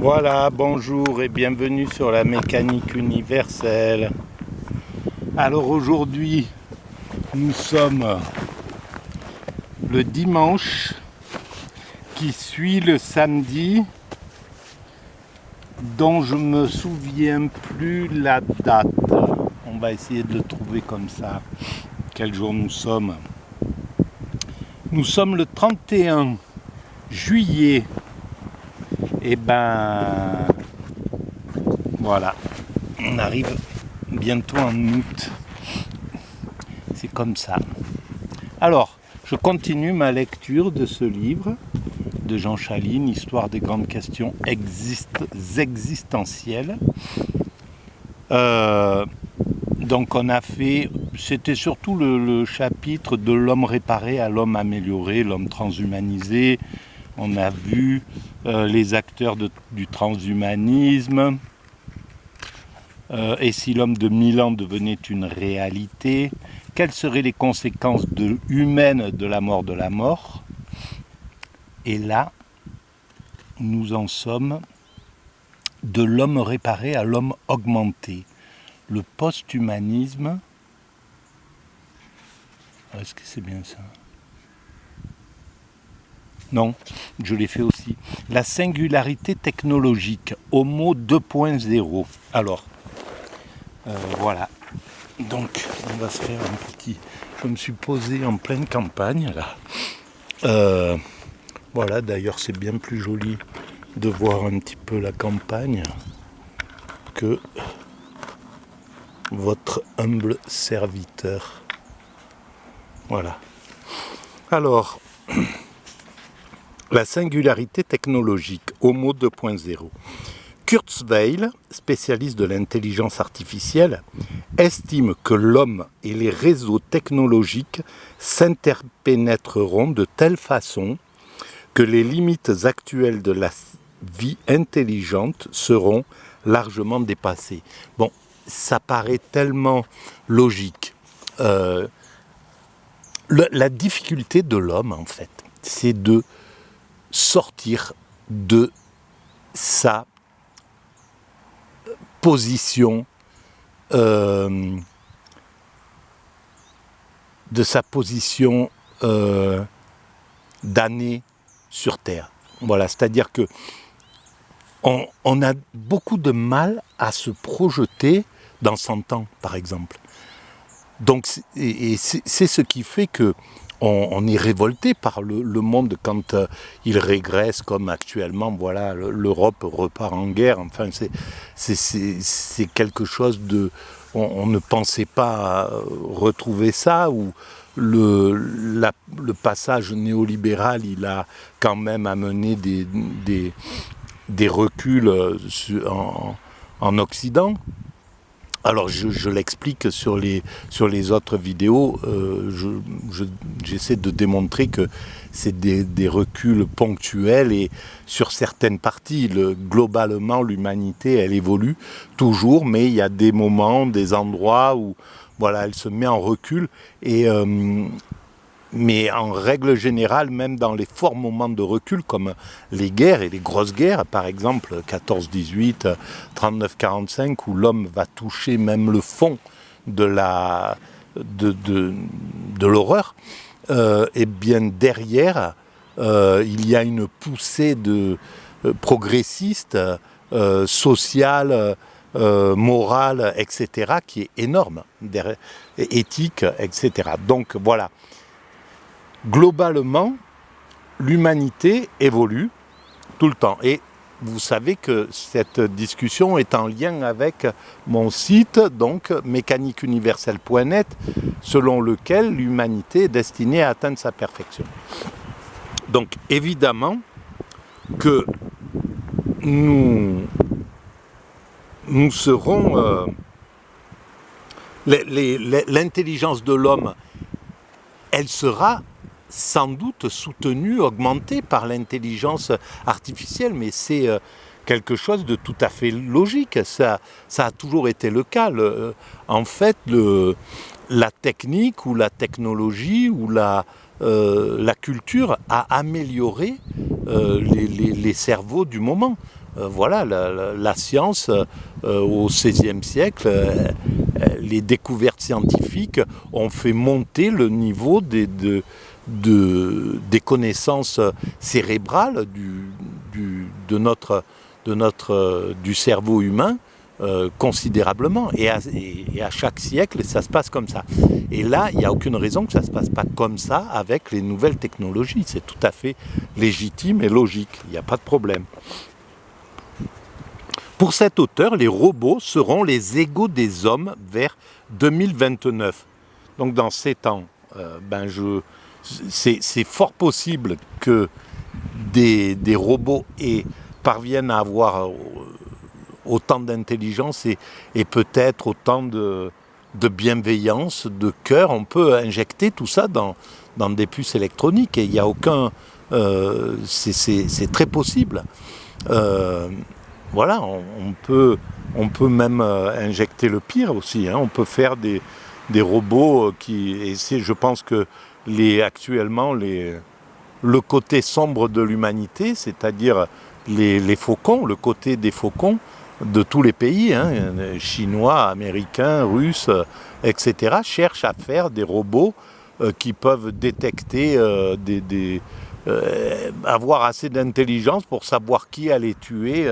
Voilà, bonjour et bienvenue sur la mécanique universelle. Alors aujourd'hui, nous sommes le dimanche qui suit le samedi dont je me souviens plus la date. On va essayer de le trouver comme ça. Quel jour nous sommes? Nous sommes le 31 juillet. Et ben voilà, on arrive bientôt en août. C'est comme ça. Alors, je continue ma lecture de ce livre de Jean Chaline, Histoire des grandes questions existentielles. Donc on a fait, c'était surtout le chapitre de l'homme réparé à l'homme amélioré, l'homme transhumanisé. On a vu les acteurs du transhumanisme, et si l'homme de 1000 ans devenait une réalité, quelles seraient les conséquences humaines de la mort? Et là, nous en sommes de l'homme réparé à l'homme augmenté. Le post-humanisme, est-ce que c'est bien ça? Non, je l'ai fait aussi. La singularité technologique, Homo 2.0. Alors, voilà. Donc, on va se faire un petit... Je me suis posé en pleine campagne, là. Voilà, d'ailleurs, c'est bien plus joli de voir un petit peu la campagne que votre humble serviteur. Voilà. Alors... La singularité technologique, Homo 2.0. Kurzweil, spécialiste de l'intelligence artificielle, estime que l'homme et les réseaux technologiques s'interpénétreront de telle façon que les limites actuelles de la vie intelligente seront largement dépassées. Bon, ça paraît tellement logique. La difficulté de l'homme, en fait, c'est de sortir de sa position d'année sur Terre. Voilà, c'est-à-dire que on a beaucoup de mal à se projeter dans 100 ans, par exemple. Donc, c'est ce qui fait que on est révolté par le monde quand il régresse, comme actuellement, voilà, l'Europe repart en guerre. Enfin, c'est quelque chose de... On ne pensait pas retrouver ça, ou le passage néolibéral, il a quand même amené des reculs en Occident. Alors je l'explique sur les autres vidéos, j'essaie de démontrer que c'est des reculs ponctuels, et sur certaines parties, globalement l'humanité elle évolue toujours, mais il y a des moments, des endroits où voilà, elle se met en recul, mais en règle générale, même dans les forts moments de recul, comme les guerres et les grosses guerres, par exemple 14-18, 39-45, où l'homme va toucher même le fond de l'horreur, et bien derrière, il y a une poussée progressiste, sociale, morale, etc., qui est énorme, éthique, etc. Donc voilà. Globalement, l'humanité évolue tout le temps. Et vous savez que cette discussion est en lien avec mon site, donc mécaniqueuniverselle.net, selon lequel l'humanité est destinée à atteindre sa perfection. Donc évidemment que nous serons... l'intelligence de l'homme, elle sera sans doute soutenue, augmentée par l'intelligence artificielle, mais c'est quelque chose de tout à fait logique. Ça a toujours été le cas. En fait, la technique ou la technologie ou la culture a amélioré les cerveaux du moment. voilà, la science, au XVIe siècle, les découvertes scientifiques ont fait monter le niveau des connaissances cérébrales du cerveau humain considérablement. Et à chaque siècle, ça se passe comme ça. Et là, il n'y a aucune raison que ça ne se passe pas comme ça avec les nouvelles technologies. C'est tout à fait légitime et logique. Il n'y a pas de problème. Pour cet auteur, les robots seront les égaux des hommes vers 2029. Donc dans 7 ans, c'est fort possible que des robots parviennent à avoir autant d'intelligence et peut-être autant de bienveillance, de cœur. On peut injecter tout ça dans des puces électroniques et il n'y a aucun... c'est très possible. Voilà, on peut même injecter le pire aussi. Hein. On peut faire des robots qui... Et je pense que actuellement, le côté sombre de l'humanité, c'est-à-dire les faucons, le côté des faucons de tous les pays, hein, chinois, américains, russes, etc., cherchent à faire des robots qui peuvent détecter, avoir assez d'intelligence pour savoir qui allait tuer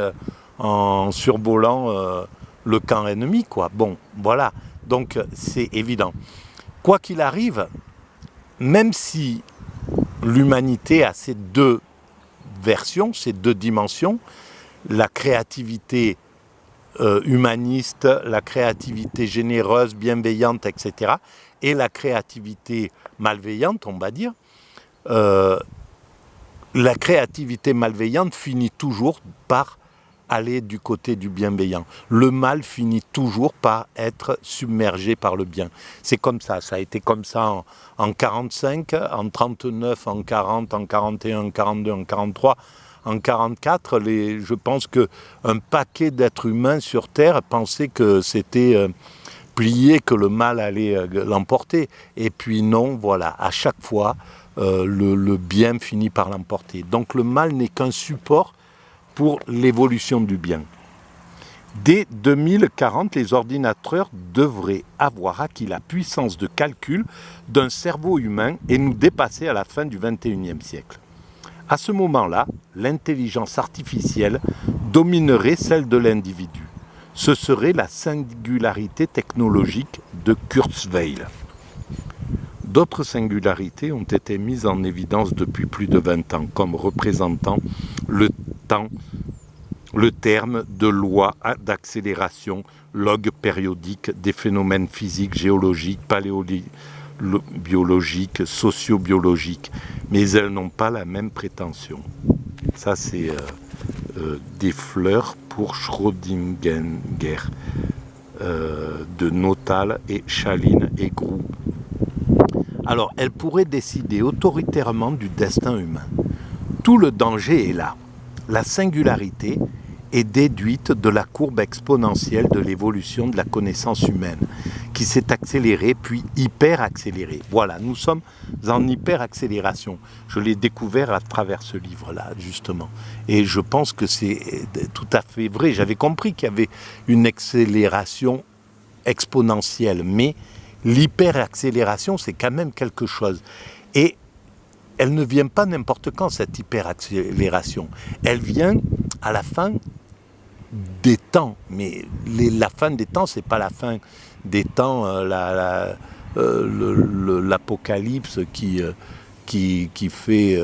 en survolant le camp ennemi, quoi. Bon, voilà, donc c'est évident. Quoi qu'il arrive, même si l'humanité a ces deux versions, ces deux dimensions, la créativité humaniste, la créativité généreuse, bienveillante, etc., et la créativité malveillante, on va dire, la créativité malveillante finit toujours par aller du côté du bienveillant. Le mal finit toujours par être submergé par le bien. C'est comme ça a été comme ça en 45, en 39, en 40, en 41, en 42, en 43, en 44. Je pense qu'un paquet d'êtres humains sur Terre pensaient que c'était plié, que le mal allait l'emporter. Et puis non, voilà, à chaque fois, le bien finit par l'emporter. Donc le mal n'est qu'un support pour l'évolution du bien. Dès 2040, les ordinateurs devraient avoir acquis la puissance de calcul d'un cerveau humain et nous dépasser à la fin du XXIe siècle. À ce moment-là, l'intelligence artificielle dominerait celle de l'individu. Ce serait la singularité technologique de Kurzweil. D'autres singularités ont été mises en évidence depuis plus de 20 ans, comme représentant le terme de loi d'accélération, log périodique des phénomènes physiques, géologiques, paléobiologiques, sociobiologiques, mais elles n'ont pas la même prétention. Ça, c'est des fleurs pour Schrödinger, de Notal et Chaline et Groux. Alors, elle pourrait décider autoritairement du destin humain. Tout le danger est là. La singularité est déduite de la courbe exponentielle de l'évolution de la connaissance humaine, qui s'est accélérée puis hyper-accélérée. Voilà, nous sommes en hyper-accélération. Je l'ai découvert à travers ce livre-là, justement. Et je pense que c'est tout à fait vrai. J'avais compris qu'il y avait une accélération exponentielle, mais l'hyper-accélération, c'est quand même quelque chose. Et elle ne vient pas n'importe quand, cette hyper-accélération. Elle vient à la fin des temps. Mais la fin des temps, c'est pas la fin des temps, l'apocalypse qui fait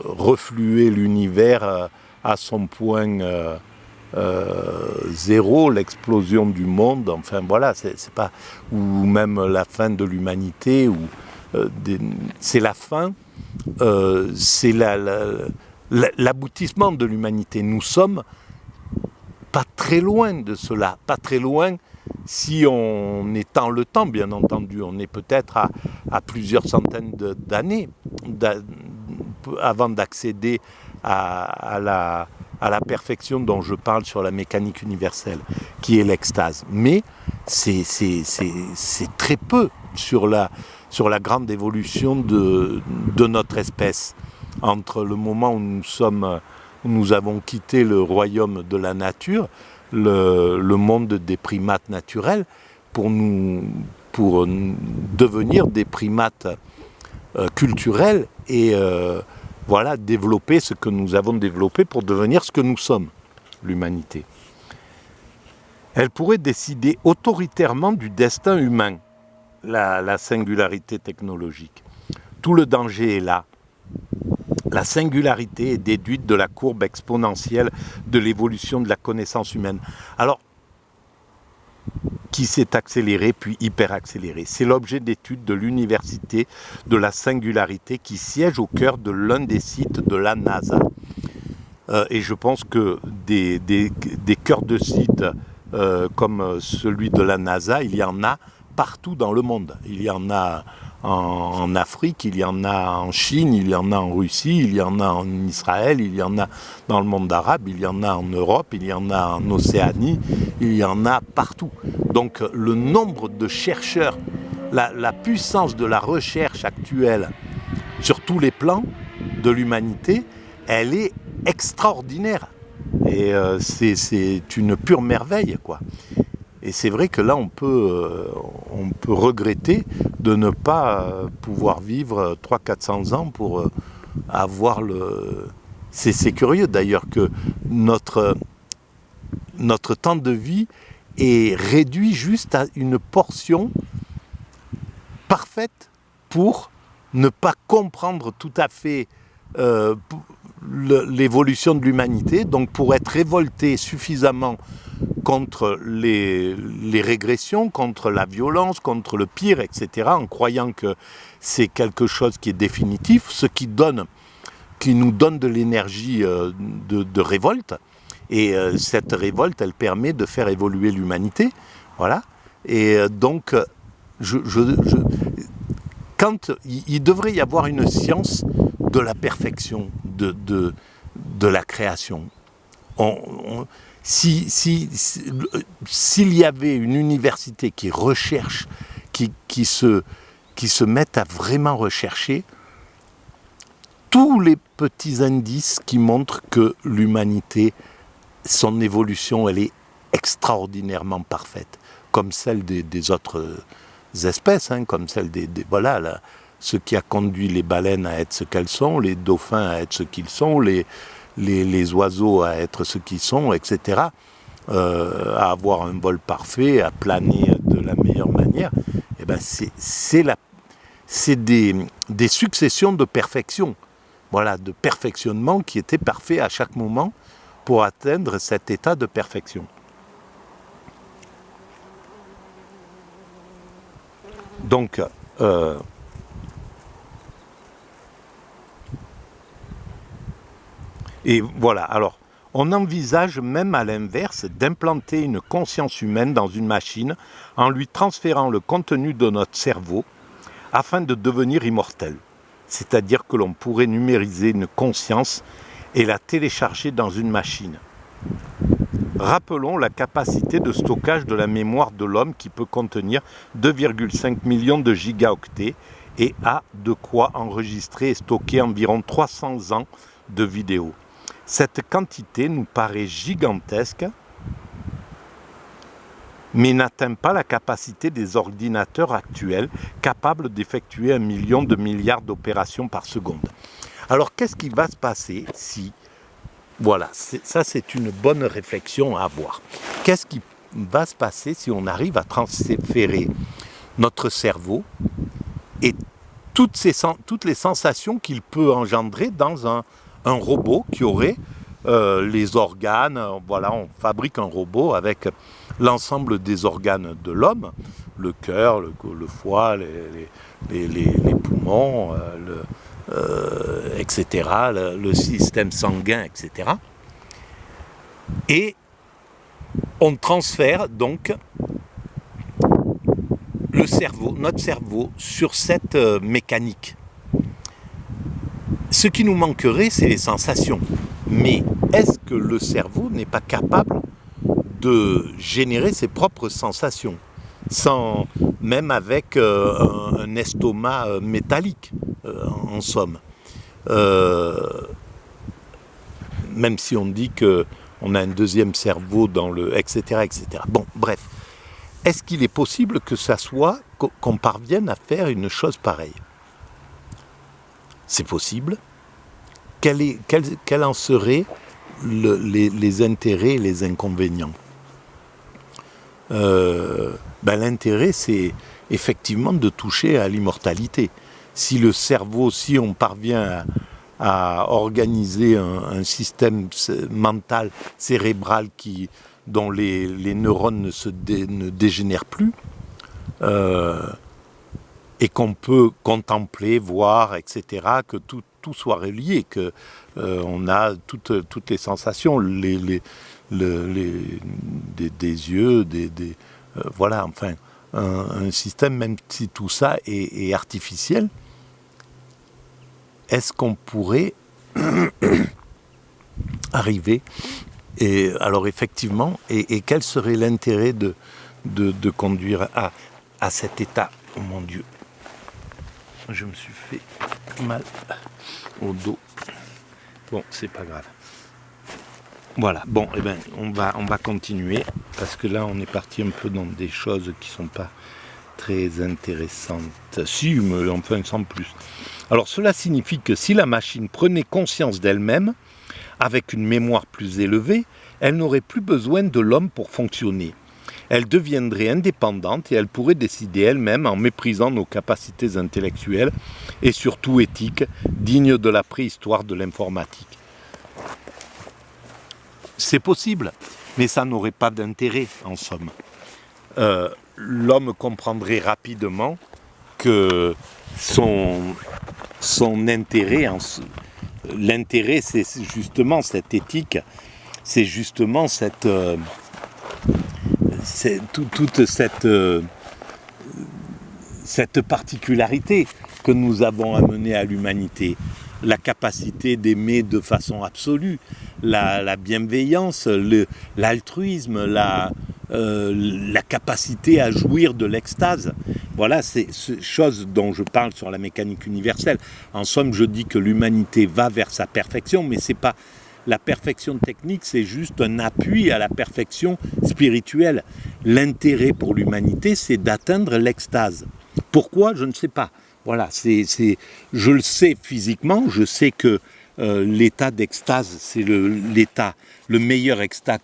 refluer l'univers à son point zéro, l'explosion du monde. Enfin voilà, c'est pas, ou même la fin de l'humanité, ou c'est la fin, c'est l'aboutissement de l'humanité. Nous sommes pas très loin de cela, pas très loin si on étend le temps, bien entendu. On est peut-être à plusieurs centaines d'années avant d'accéder à la perfection dont je parle sur la mécanique universelle, qui est l'extase. Mais c'est très peu sur la grande évolution de notre espèce. Entre le moment où nous sommes nous avons quitté le royaume de la nature, le monde des primates naturels, pour devenir des primates culturels et voilà, développer ce que nous avons développé pour devenir ce que nous sommes, l'humanité. Elle pourrait décider autoritairement du destin humain, la singularité technologique. Tout le danger est là. La singularité est déduite de la courbe exponentielle de l'évolution de la connaissance humaine. Alors, qui s'est accélérée puis hyper-accélérée. C'est l'objet d'étude de l'université de la singularité qui siège au cœur de l'un des sites de la NASA. Et je pense que des cœurs de sites comme celui de la NASA, il y en a partout dans le monde. Il y en a en Afrique, il y en a en Chine, il y en a en Russie, il y en a en Israël, il y en a dans le monde arabe, il y en a en Europe, il y en a en Océanie, il y en a partout. Donc le nombre de chercheurs, la puissance de la recherche actuelle sur tous les plans de l'humanité, elle est extraordinaire. Et c'est une pure merveille, quoi. Et c'est vrai que là, on peut regretter de ne pas pouvoir vivre 300-400 ans pour avoir le... C'est curieux d'ailleurs que notre temps de vie est réduit juste à une portion parfaite pour ne pas comprendre tout à fait l'évolution de l'humanité, donc pour être révolté suffisamment contre les régressions, contre la violence, contre le pire, etc., en croyant que c'est quelque chose qui est définitif, ce qui nous donne de l'énergie de révolte. Et cette révolte, elle permet de faire évoluer l'humanité. Voilà. Et donc, quand il devrait y avoir une science de la perfection, de la création. S'il y avait une université qui recherche, qui se mette à vraiment rechercher tous les petits indices qui montrent que l'humanité, son évolution, elle est extraordinairement parfaite, comme celle des autres espèces, hein, comme celle voilà, ce qui a conduit les baleines à être ce qu'elles sont, les dauphins à être ce qu'ils sont, les oiseaux à être ce qu'ils sont, etc., à avoir un vol parfait, à planer de la meilleure manière, eh ben c'est des successions de perfection, voilà, de perfectionnement qui étaient parfaits à chaque moment pour atteindre cet état de perfection. Donc, et voilà, alors, on envisage même à l'inverse d'implanter une conscience humaine dans une machine en lui transférant le contenu de notre cerveau afin de devenir immortel. C'est-à-dire que l'on pourrait numériser une conscience et la télécharger dans une machine. Rappelons la capacité de stockage de la mémoire de l'homme qui peut contenir 2,5 millions de gigaoctets et a de quoi enregistrer et stocker environ 300 ans de vidéos. Cette quantité nous paraît gigantesque, mais n'atteint pas la capacité des ordinateurs actuels capables d'effectuer 1 million de milliards d'opérations par seconde. Alors qu'est-ce qui va se passer si... Voilà, ça c'est une bonne réflexion à avoir. Qu'est-ce qui va se passer si on arrive à transférer notre cerveau et toutes les sensations qu'il peut engendrer dans un robot qui aurait les organes, voilà, on fabrique un robot avec l'ensemble des organes de l'homme, le cœur, le foie, les poumons, etc., le système sanguin, etc. Et on transfère donc notre cerveau sur cette mécanique. Ce qui nous manquerait, c'est les sensations. Mais est-ce que le cerveau n'est pas capable de générer ses propres sensations, même avec un estomac métallique, en somme. même si on dit qu'on a un deuxième cerveau dans le... etc. etc. Bon, bref. Est-ce qu'il est possible que ça soit, qu'on parvienne à faire une chose pareille? C'est possible. Quels en seraient les intérêts et les inconvénients? L'intérêt, c'est effectivement de toucher à l'immortalité. Si le cerveau, si on parvient à organiser un système mental, cérébral dont les neurones ne dégénèrent plus, et qu'on peut contempler, voir, etc., que tout soit relié, que on a toutes les sensations, des yeux, voilà, enfin, un système, même si tout ça est artificiel, est-ce qu'on pourrait arriver, et alors effectivement, et quel serait l'intérêt de conduire à cet état? Oh mon Dieu, je me suis fait mal au dos. Bon, c'est pas grave. Voilà, bon, eh ben, on va continuer, parce que là, on est parti un peu dans des choses qui sont pas très intéressantes. Si, mais enfin, sans plus. Alors, cela signifie que si la machine prenait conscience d'elle-même, avec une mémoire plus élevée, elle n'aurait plus besoin de l'homme pour fonctionner. Elle deviendrait indépendante et elle pourrait décider elle-même en méprisant nos capacités intellectuelles et surtout éthiques, dignes de la préhistoire de l'informatique. C'est possible, mais ça n'aurait pas d'intérêt, en somme. L'homme comprendrait rapidement que son intérêt, l'intérêt, c'est justement cette éthique, c'est justement toute cette particularité que nous avons amenée à l'humanité, la capacité d'aimer de façon absolue, la bienveillance, l'altruisme, la capacité à jouir de l'extase. Voilà, c'est chose dont je parle sur la mécanique universelle. En somme, je dis que l'humanité va vers sa perfection, mais c'est pas la perfection technique, c'est juste un appui à la perfection spirituelle. L'intérêt pour l'humanité, c'est d'atteindre l'extase. Pourquoi? Je ne sais pas. Voilà, je le sais physiquement, je sais que l'état d'extase, c'est le meilleur état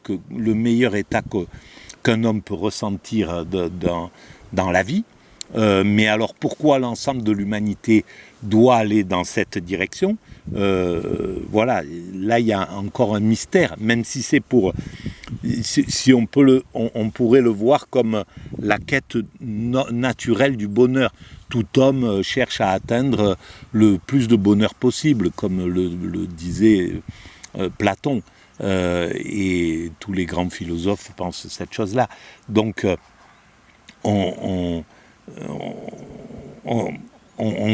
qu'un homme peut ressentir dans la vie. Mais alors pourquoi l'ensemble de l'humanité doit aller dans cette direction? Voilà, là il y a encore un mystère, même si c'est si on pourrait le voir comme la quête naturelle du bonheur. Tout homme cherche à atteindre le plus de bonheur possible, comme le disait Platon, et tous les grands philosophes pensent cette chose-là. Donc on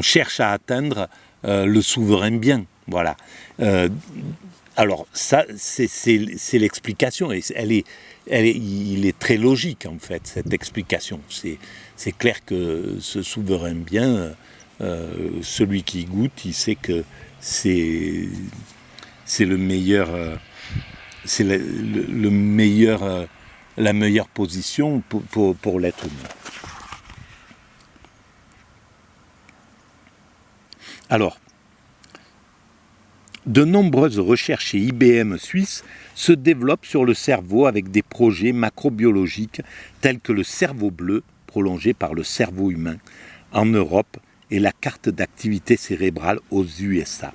cherche à atteindre le souverain bien, voilà. Alors ça, c'est l'explication, et il est très logique en fait cette explication. C'est clair que ce souverain bien, celui qui goûte, il sait que c'est le meilleur, c'est le meilleur, la meilleure position pour l'être humain. Alors, de nombreuses recherches chez IBM Suisse se développent sur le cerveau avec des projets macrobiologiques tels que le cerveau bleu, prolongé par le cerveau humain, en Europe, et la carte d'activité cérébrale aux USA.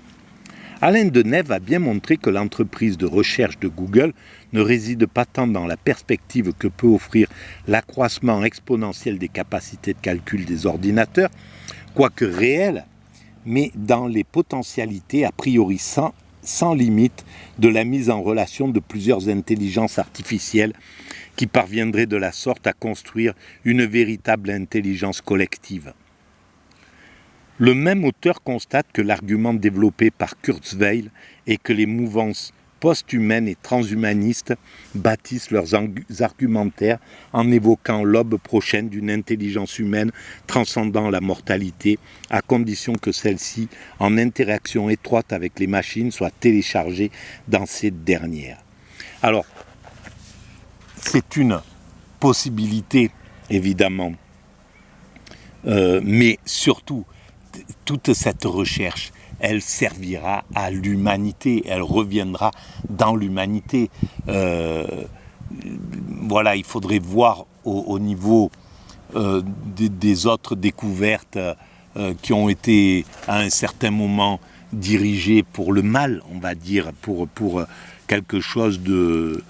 Alain Denève a bien montré que l'entreprise de recherche de Google ne réside pas tant dans la perspective que peut offrir l'accroissement exponentiel des capacités de calcul des ordinateurs, quoique réel, mais dans les potentialités a priori sans limite de la mise en relation de plusieurs intelligences artificielles qui parviendraient de la sorte à construire une véritable intelligence collective. Le même auteur constate que l'argument développé par Kurzweil est que les mouvances post-humaines et transhumanistes bâtissent leurs argumentaires en évoquant l'aube prochaine d'une intelligence humaine transcendant la mortalité, à condition que celle-ci, en interaction étroite avec les machines, soit téléchargée dans ces dernières. Alors, c'est une possibilité, évidemment, mais surtout, toute cette recherche, elle servira à l'humanité, elle reviendra dans l'humanité. Voilà, il faudrait voir au niveau des autres découvertes qui ont été à un certain moment dirigées pour le mal, on va dire, pour quelque chose de...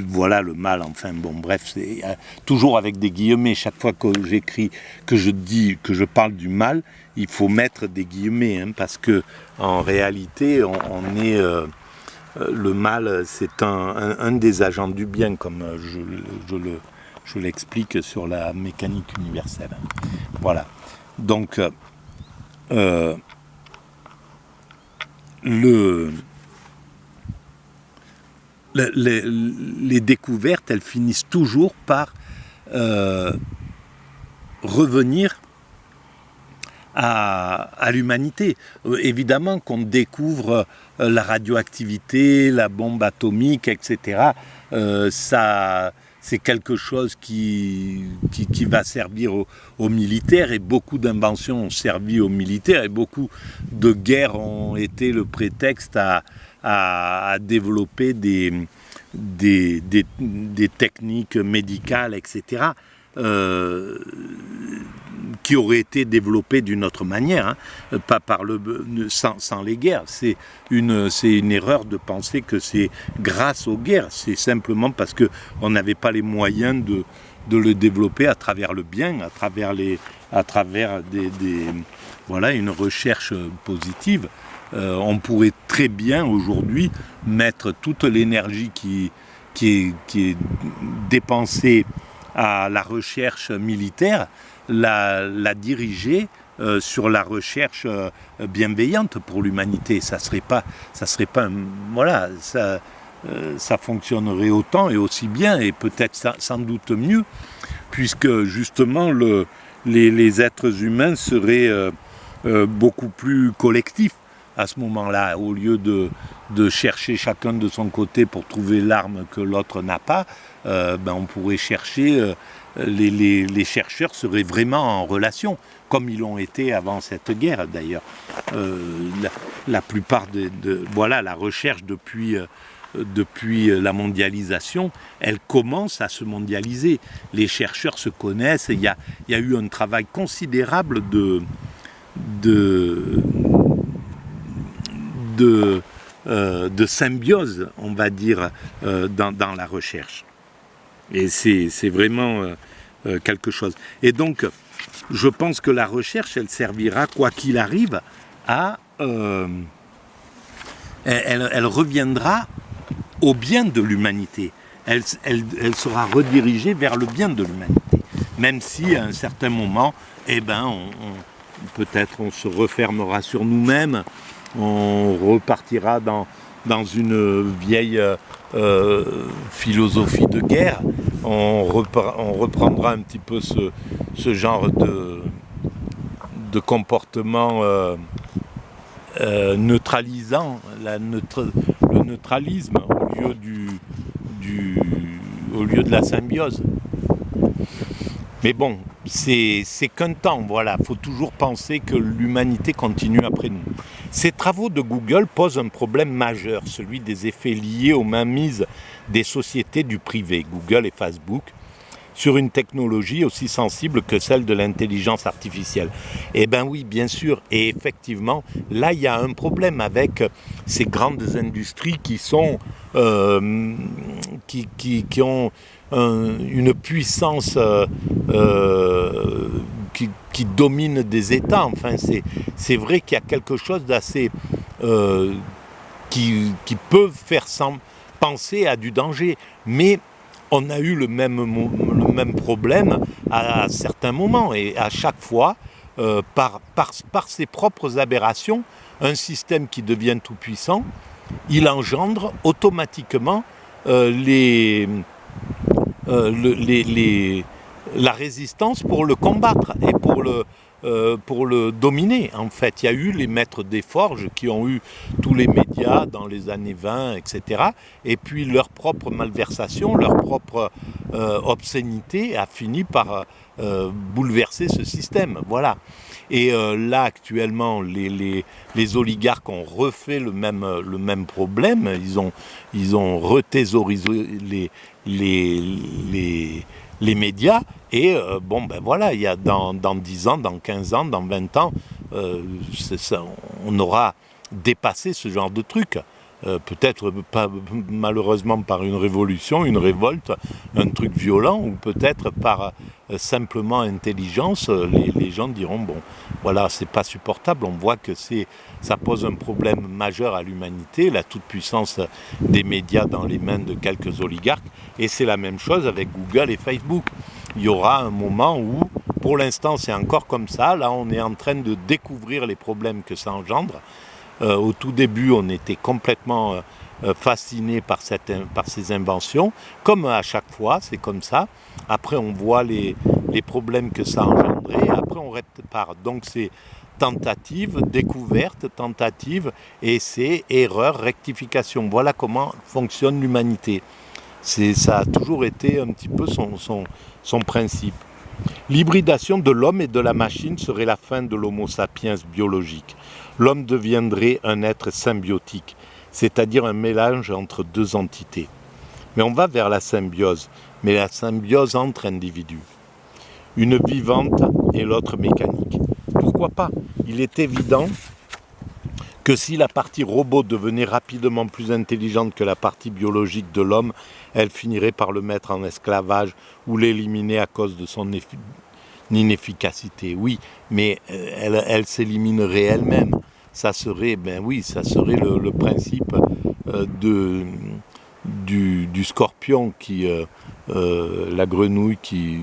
voilà le mal, enfin bon bref, c'est toujours avec des guillemets, chaque fois que j'écris, que je parle du mal, il faut mettre des guillemets, hein, parce que en réalité on est le mal, c'est un des agents du bien, comme je l'explique sur la mécanique universelle. Voilà, donc les découvertes, elles finissent toujours par revenir à l'humanité. Évidemment qu'on découvre la radioactivité, la bombe atomique, etc. Ça, c'est quelque chose qui va servir aux militaires, et beaucoup d'inventions ont servi aux militaires, et beaucoup de guerres ont été le prétexte à développer des techniques médicales, etc., qui auraient été développées d'une autre manière, hein, pas sans les guerres. C'est une erreur de penser que c'est grâce aux guerres, c'est simplement parce qu'on n'avait pas les moyens de le développer à travers le bien, à travers voilà, une recherche positive. On pourrait très bien aujourd'hui mettre toute l'énergie qui est dépensée à la recherche militaire, la diriger sur la recherche bienveillante pour l'humanité. Ça serait pas voilà, ça fonctionnerait autant et aussi bien, et peut-être sans doute mieux, puisque justement les êtres humains seraient beaucoup plus collectifs à ce moment-là, au lieu de chercher chacun de son côté pour trouver l'arme que l'autre n'a pas, on pourrait chercher, les chercheurs seraient vraiment en relation, comme ils l'ont été avant cette guerre d'ailleurs. La plupart voilà, la recherche depuis la mondialisation, elle commence à se mondialiser. Les chercheurs se connaissent, il y a eu un travail considérable de symbiose, on va dire, dans la recherche. Et c'est vraiment quelque chose. Et donc, je pense que la recherche, elle servira, quoi qu'il arrive, elle reviendra au bien de l'humanité. Elle sera redirigée vers le bien de l'humanité. Même si, à un certain moment, peut-être on se refermera sur nous-mêmes, on repartira dans une vieille philosophie de guerre, on reprendra un petit peu ce genre de comportement neutralisant, le neutralisme au lieu de la symbiose. Mais bon, c'est qu'un temps, voilà. Il faut toujours penser que l'humanité continue après nous. Ces travaux de Google posent un problème majeur, celui des effets liés aux mainmises des sociétés du privé, Google et Facebook, sur une technologie aussi sensible que celle de l'intelligence artificielle. Eh bien oui, bien sûr. Et effectivement, là, il y a un problème avec ces grandes industries qui sont... qui ont une puissance qui domine des États. Enfin, c'est vrai qu'il y a quelque chose d'assez... qui peut faire penser à du danger. Mais on a eu le même problème à certains moments. Et à chaque fois, par ses propres aberrations, un système qui devient tout puissant il engendre automatiquement la résistance pour le combattre et pour le dominer. En fait, il y a eu les maîtres des forges qui ont eu tous les médias dans les années 20, etc. Et puis leur propre malversation, leur propre obscénité a fini par bouleverser ce système. Voilà. Et là, actuellement, les oligarques ont refait le même problème. Ils ont rethésauré les médias. Et bon, ben voilà, il y a dans 10 ans, dans 15 ans, dans 20 ans, on aura dépassé ce genre de truc. Peut-être pas malheureusement par une révolution, une révolte, un truc violent, ou peut-être par simplement intelligence, les gens diront bon, voilà, c'est pas supportable. On voit que ça pose un problème majeur à l'humanité, la toute-puissance des médias dans les mains de quelques oligarques, et c'est la même chose avec Google et Facebook. Il y aura un moment où, pour l'instant, c'est encore comme ça. Là, on est en train de découvrir les problèmes que ça engendre. Au tout début, on était complètement fasciné par ces inventions, comme à chaque fois, c'est comme ça. Après, on voit les problèmes que ça a engendré, après on répare. Donc c'est tentative, découverte, tentative, essai, erreur, rectification. Voilà comment fonctionne l'humanité. Ça a toujours été un petit peu son principe. L'hybridation de l'homme et de la machine serait la fin de l'homo sapiens biologique. L'homme deviendrait un être symbiotique, c'est-à-dire un mélange entre deux entités. Mais on va vers la symbiose, mais la symbiose entre individus. Une vivante et l'autre mécanique. Pourquoi pas? Il est évident que si la partie robot devenait rapidement plus intelligente que la partie biologique de l'homme, elle finirait par le mettre en esclavage ou l'éliminer à cause de son inefficacité. Oui, mais elle s'éliminerait elle-même. Ça serait, le principe du scorpion la grenouille qui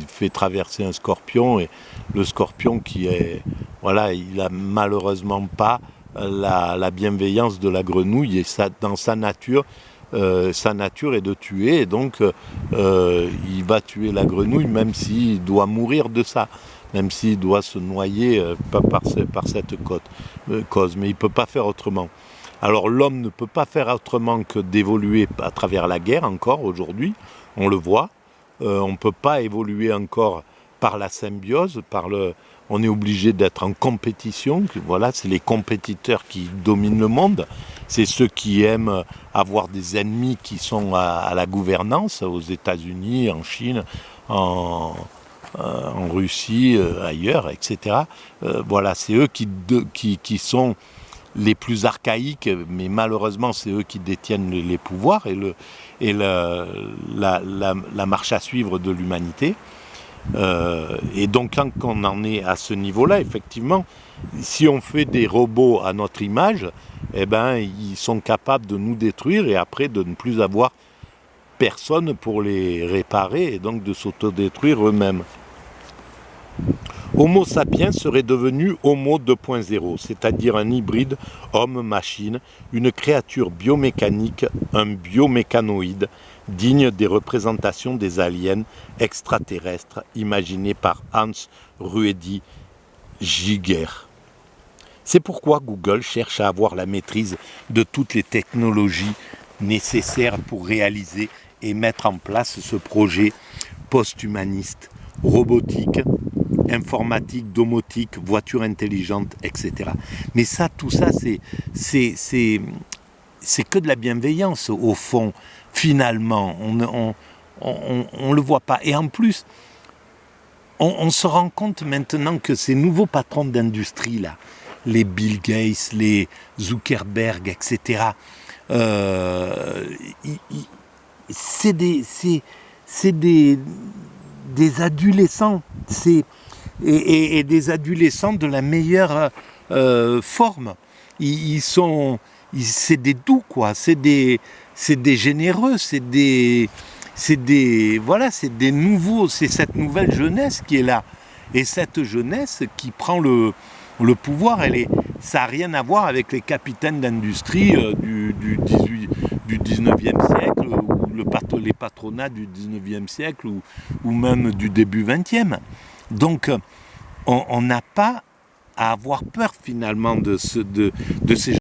fait traverser un scorpion, et le scorpion il a malheureusement pas la bienveillance de la grenouille, et dans sa nature est de tuer, et donc il va tuer la grenouille même s'il doit mourir de ça, même s'il doit se noyer par cette cause, mais il ne peut pas faire autrement. Alors l'homme ne peut pas faire autrement que d'évoluer à travers la guerre encore aujourd'hui, on le voit, on ne peut pas évoluer encore par la symbiose, on est obligé d'être en compétition. Voilà, c'est les compétiteurs qui dominent le monde. C'est ceux qui aiment avoir des ennemis qui sont à la gouvernance, aux États-Unis, en Chine, en Russie, ailleurs, etc. Voilà, c'est eux qui sont les plus archaïques, mais malheureusement c'est eux qui détiennent les pouvoirs et la marche à suivre de l'humanité. Et donc quand on en est à ce niveau-là, effectivement, si on fait des robots à notre image, eh ben, ils sont capables de nous détruire et après de ne plus avoir personne pour les réparer et donc de s'autodétruire eux-mêmes. Homo sapiens serait devenu Homo 2.0, c'est-à-dire un hybride homme-machine, une créature biomécanique, un biomécanoïde, digne des représentations des aliens extraterrestres imaginés par Hans Ruedi Giger. C'est pourquoi Google cherche à avoir la maîtrise de toutes les technologies nécessaires pour réaliser et mettre en place ce projet post-humaniste, robotique, informatique, domotique, voiture intelligente, etc. Mais tout ça, c'est que de la bienveillance, au fond, finalement. On le voit pas. Et en plus, on se rend compte maintenant que ces nouveaux patrons d'industrie, là, les Bill Gates, les Zuckerberg, etc., c'est des adolescents, et des adolescents de la meilleure forme. C'est des doux, quoi. C'est des généreux, c'est des nouveaux. C'est cette nouvelle jeunesse qui est là, et cette jeunesse qui prend le pouvoir. ça n'a rien à voir avec les capitaines d'industrie du 19e siècle, ou les patronats du 19e siècle, ou même du début 20e. Donc, on n'a pas à avoir peur finalement de ces